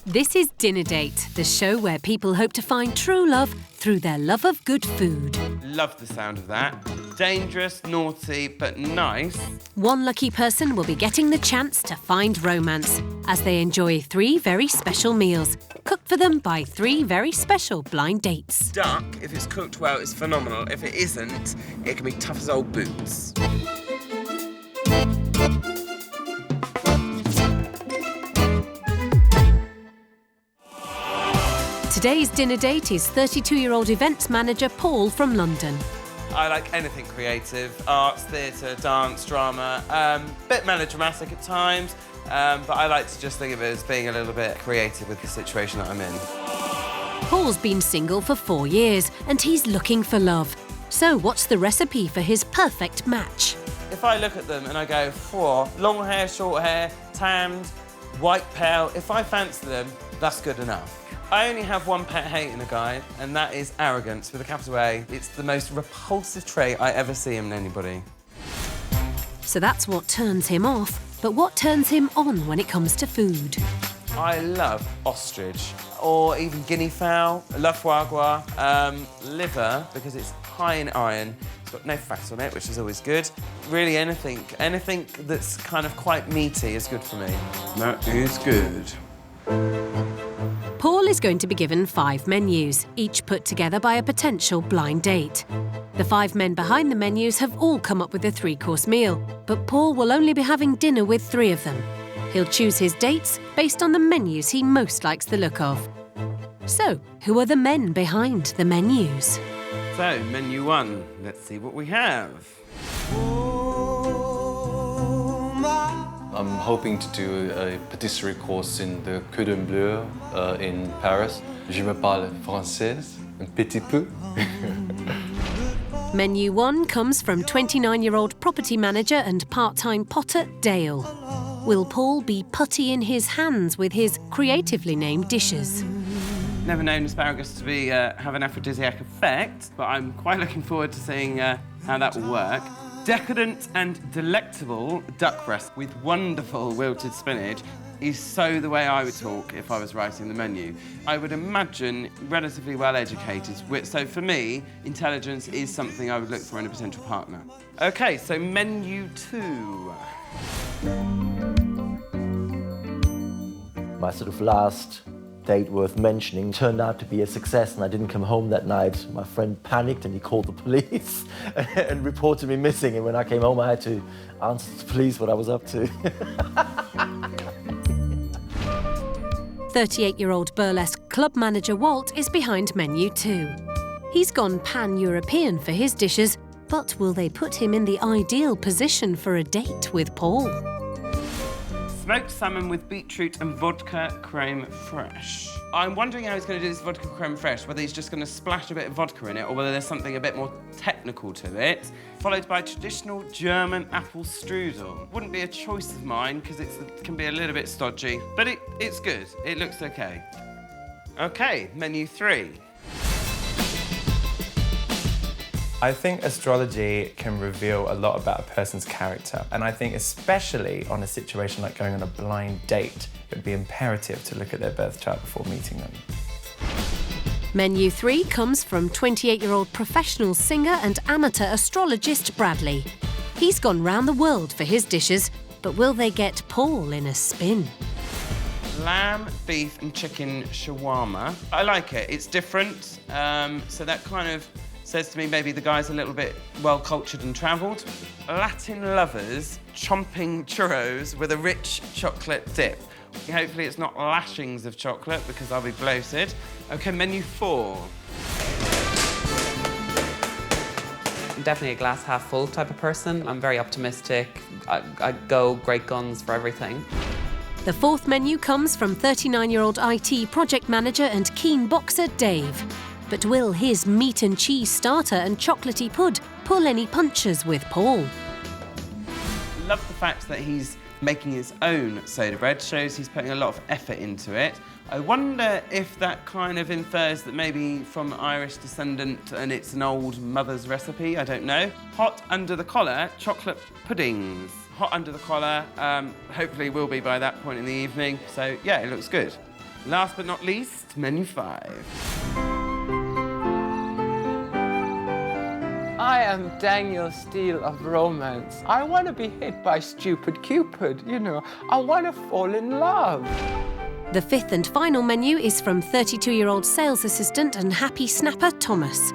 This is Dinner Date, the show where people hope to find true love through their love of good food. Love the sound of that. Dangerous, naughty, but nice. One lucky person will be getting the chance to find romance as they enjoy 3 very special meals, cooked for them by 3 very special blind dates. Duck, if it's cooked well, is phenomenal. If it isn't, it can be tough as old boots. Today's dinner date is 32-year-old events manager Paul from London. I like anything creative, arts, theatre, dance, drama, bit melodramatic at times, but I like to just think of it as being a little bit creative with the situation that I'm in. Paul's been single for 4 years and he's looking for love. So what's the recipe for his perfect match? If I look at them and I go, long hair, short hair, tanned, white pale, if I fancy them, that's good enough. I only have one pet hate in a guy, and that is arrogance, with a capital A. It's the most repulsive trait I ever see in anybody. So that's what turns him off, but what turns him on when it comes to food? I love ostrich, or even guinea fowl. I love foie gras. Liver, because it's high in iron. It's got no fat on it, which is always good. Really anything that's kind of quite meaty is good for me. That is good. Paul is going to be given 5 menus, each put together by a potential blind date. The 5 men behind the menus have all come up with a 3-course meal, but Paul will only be having dinner with 3 of them. He'll choose his dates based on the menus he most likes the look of. So, who are the men behind the menus? So, menu 1, let's see what we have. I'm hoping to do a patisserie course in the Cordon Bleu in Paris. Je me parle française, un petit peu. Menu 1 comes from 29-year-old property manager and part-time potter Dale. Will Paul be putty in his hands with his creatively named dishes? Never known asparagus to be have an aphrodisiac effect, but I'm quite looking forward to seeing how that will work. Decadent and delectable duck breast with wonderful wilted spinach is so the way I would talk if I was writing the menu. I would imagine relatively well educated, so for me, intelligence is something I would look for in a potential partner. OK, so menu 2. My sort of last date worth mentioning turned out to be a success, and I didn't come home that night. My friend panicked and he called the police and reported me missing, and when I came home I had to answer to the police what I was up to. 38-year-old burlesque club manager Walt is behind menu 2. He's gone pan-European for his dishes, but will they put him in the ideal position for a date with Paul? Smoked salmon with beetroot and vodka creme fraiche. I'm wondering how he's going to do this vodka creme fraiche, whether he's just going to splash a bit of vodka in it or whether there's something a bit more technical to it. Followed by traditional German apple strudel. Wouldn't be a choice of mine because it can be a little bit stodgy, but it's good. It looks OK. OK, menu 3. I think astrology can reveal a lot about a person's character, and I think especially on a situation like going on a blind date, it would be imperative to look at their birth chart before meeting them. Menu 3 comes from 28-year-old professional singer and amateur astrologist Bradley. He's gone round the world for his dishes, but will they get Paul in a spin? Lamb, beef and chicken shawarma. I like it. It's different, so that kind of says to me maybe the guy's a little bit well-cultured and travelled. Latin lovers chomping churros with a rich chocolate dip. Hopefully it's not lashings of chocolate because I'll be bloated. OK, menu 4. I'm definitely a glass half full type of person. I'm very optimistic. I go great guns for everything. The 4th menu comes from 39-year-old IT project manager and keen boxer Dave. But will his meat and cheese starter and chocolatey pud pull any punches with Paul? Love the fact that he's making his own soda bread, shows he's putting a lot of effort into it. I wonder if that kind of infers that maybe from Irish descendant and it's an old mother's recipe, I don't know. Hot under the collar, chocolate puddings. Hot under the collar, hopefully will be by that point in the evening. So yeah, it looks good. Last but not least, menu 5. I am Daniel Steele of Romance. I want to be hit by stupid Cupid, you know. I want to fall in love. The 5th and final menu is from 32-year-old sales assistant and happy snapper Thomas.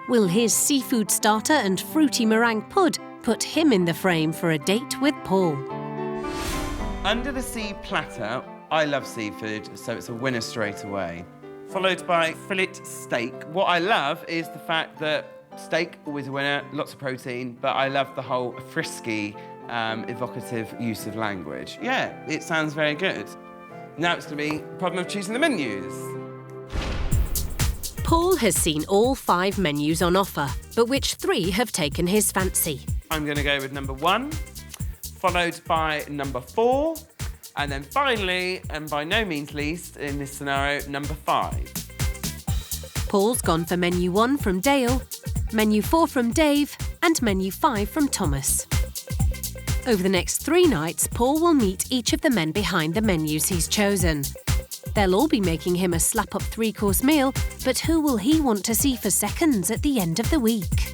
Will his seafood starter and fruity meringue pud put him in the frame for a date with Paul? Under the sea platter. I love seafood, so it's a winner straight away. Followed by fillet steak. What I love is the fact that steak, always a winner, lots of protein, but I love the whole frisky, evocative use of language. Yeah, it sounds very good. Now it's going to be a problem of choosing the menus. Paul has seen all 5 menus on offer, but which 3 have taken his fancy? I'm going to go with number 1, followed by number 4, and then finally, and by no means least in this scenario, number 5. Paul's gone for menu 1 from Dale, menu 4 from Dave, and menu 5 from Thomas. Over the next 3 nights, Paul will meet each of the men behind the menus he's chosen. They'll all be making him a slap-up 3-course meal, but who will he want to see for seconds at the end of the week?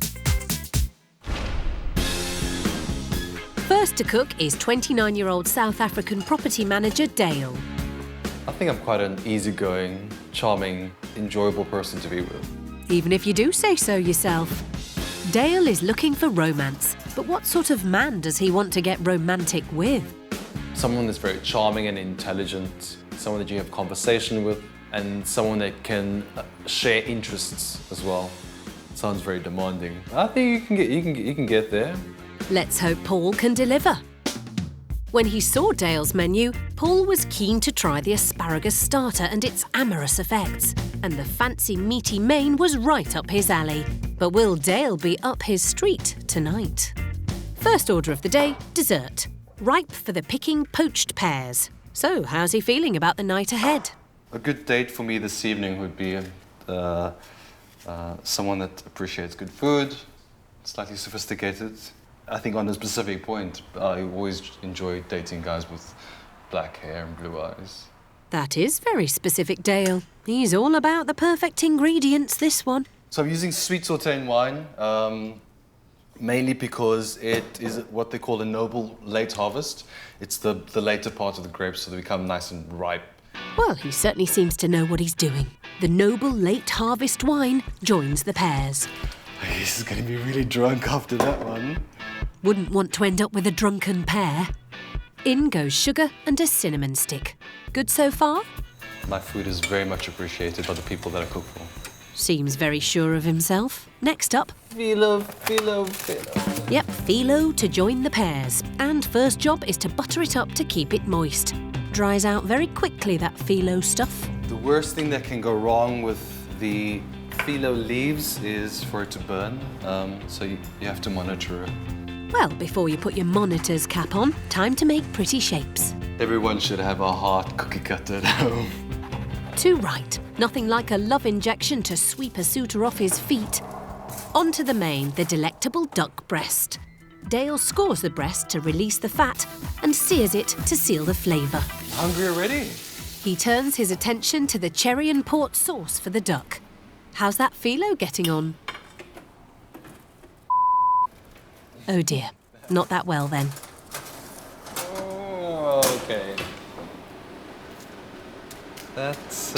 First to cook is 29-year-old South African property manager Dale. I think I'm quite an easygoing, charming, enjoyable person to be with. Even if you do say so yourself. Dale is looking for romance, but what sort of man does he want to get romantic with? Someone that's very charming and intelligent, someone that you have conversation with, and someone that can share interests as well. Sounds very demanding. I think you can get there. Let's hope Paul can deliver. When he saw Dale's menu, Paul was keen to try the asparagus starter and its amorous effects, and the fancy meaty main was right up his alley. But will Dale be up his street tonight? First order of the day, dessert. Ripe for the picking poached pears. So, how's he feeling about the night ahead? A good date for me this evening would be someone that appreciates good food, slightly sophisticated. I think on a specific point, I always enjoy dating guys with black hair and blue eyes. That is very specific, Dale. He's all about the perfect ingredients, this one. So I'm using sweet sauteing wine, mainly because it is what they call a noble late harvest. It's the later part of the grapes, so they become nice and ripe. Well, he certainly seems to know what he's doing. The noble late harvest wine joins the pears. This is going to be really drunk after that one. Wouldn't want to end up with a drunken pear. In goes sugar and a cinnamon stick. Good so far? My food is very much appreciated by the people that I cook for. Seems very sure of himself. Next up. Philo. Yep, phyllo to join the pears. And first job is to butter it up to keep it moist. Dries out very quickly, that phyllo stuff. The worst thing that can go wrong with the phyllo leaves is for it to burn, so you have to monitor it. Well, before you put your monitor's cap on, time to make pretty shapes. Everyone should have a hard cookie cutter at home. Too right. Nothing like a love injection to sweep a suitor off his feet. On to the main, the delectable duck breast. Dale scores the breast to release the fat and sears it to seal the flavour. Hungry already? He turns his attention to the cherry and port sauce for the duck. How's that phyllo getting on? Oh dear, not that well then. Oh, okay. That's,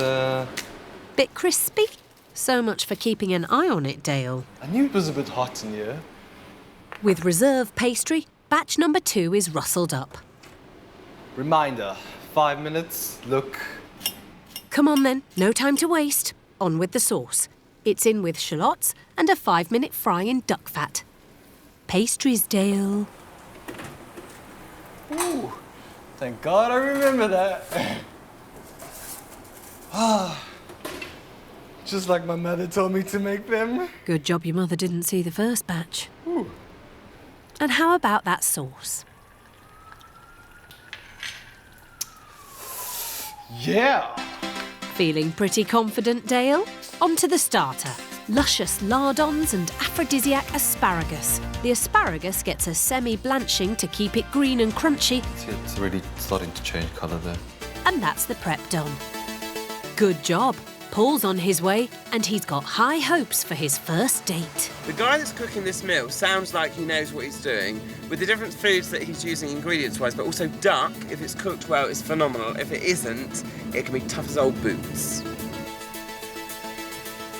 Bit crispy? So much for keeping an eye on it, Dale. I knew it was a bit hot in here. With reserve pastry, batch number 2 is rustled up. Reminder, 5 minutes, look. Come on then, no time to waste. On with the sauce. It's in with shallots and a 5-minute fry in duck fat. Pastries, Dale. Ooh, thank God I remember that. Just like my mother told me to make them. Good job your mother didn't see the first batch. Ooh. And how about that sauce? Yeah! Feeling pretty confident, Dale? On to the starter. Luscious lardons and aphrodisiac asparagus. The asparagus gets a semi-blanching to keep it green and crunchy, See, it's already starting to change colour there. and that's the prep done. Good job. Paul's on his way and he's got high hopes for his first date. The guy that's cooking this meal sounds like he knows what he's doing, with the different foods that he's using ingredients-wise, but also duck, if it's cooked well, is phenomenal. If it isn't, it can be tough as old boots.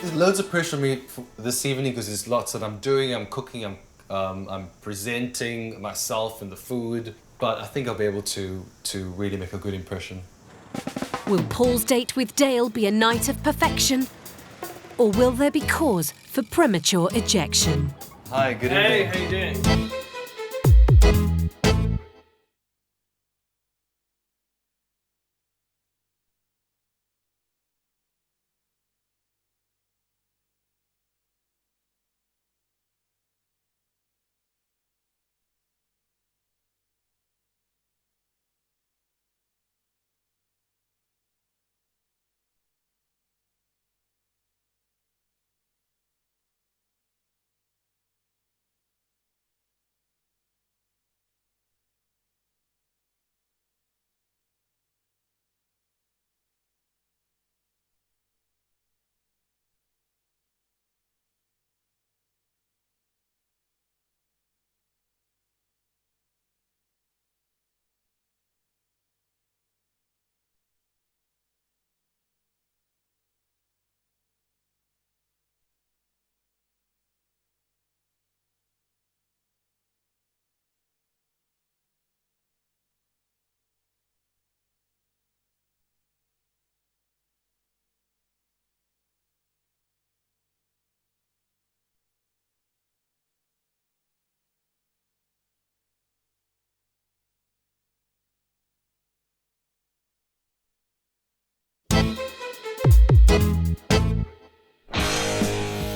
There's loads of pressure on me this evening because there's lots that I'm doing. I'm cooking, I'm presenting myself and the food, but I think I'll be able to really make a good impression. Will Paul's date with Dale be a night of perfection? Or will there be cause for premature ejection? Hi, good evening. Hey, how you doing?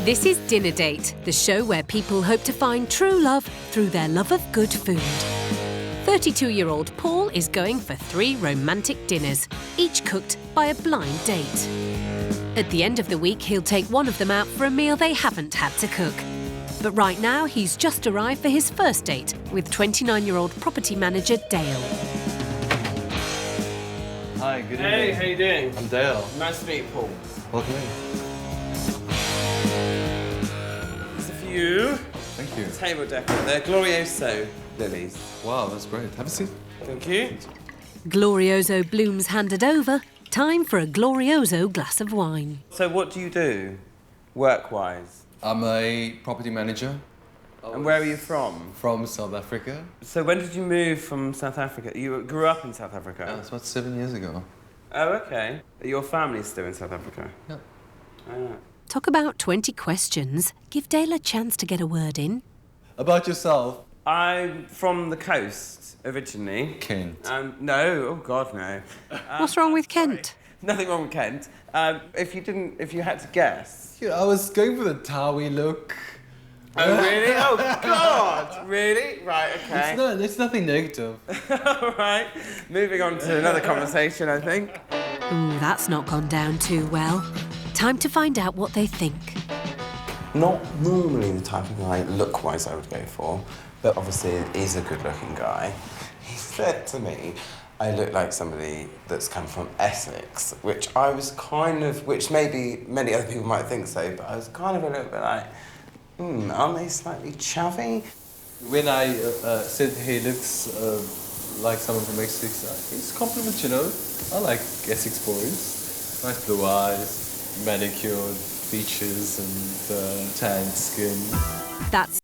This is Dinner Date, the show where people hope to find true love through their love of good food. 32-year-old Paul is going for 3 romantic dinners, each cooked by a blind date. At the end of the week, he'll take one of them out for a meal they haven't had to cook. But right now, he's just arrived for his first date with 29-year-old property manager Dale. Hi, good evening. Hey, how you doing? I'm Dale. Nice to meet you, Paul. Welcome in. This is for you. Thank you. Table decor. They're Glorioso lilies. Wow, that's great. Have a seat. Thank you. Glorioso blooms handed over. Time for a Glorioso glass of wine. So what do you do, work-wise? I'm a property manager. And where are you from? From South Africa. So when did you move from South Africa? You grew up in South Africa? Yeah, it's about 7 years ago. Oh, okay. Your family's still in South Africa? Yeah. Ah. Talk about 20 questions. Give Dale a chance to get a word in. About yourself? I'm from the coast, originally. Kent. No, oh God, no. What's wrong with Kent? Nothing wrong with Kent. If you had to guess. Yeah, I was going for the Towie look. Oh, really? Oh, God! Really? Right, okay. It's nothing negative. All right. Moving on to another conversation, I think. Ooh, that's not gone down too well. Time to find out what they think. Not normally the type of guy, look-wise, I would go for, but obviously it is a good-looking guy. He said to me, I look like somebody that's come from Essex, which I was kind of, which maybe many other people might think so, but I was kind of a little bit like, aren't they slightly chavvy? When I said he looks like someone from Essex, it's a compliment, you know. I like Essex boys. Nice blue eyes, manicured features and tanned skin. That's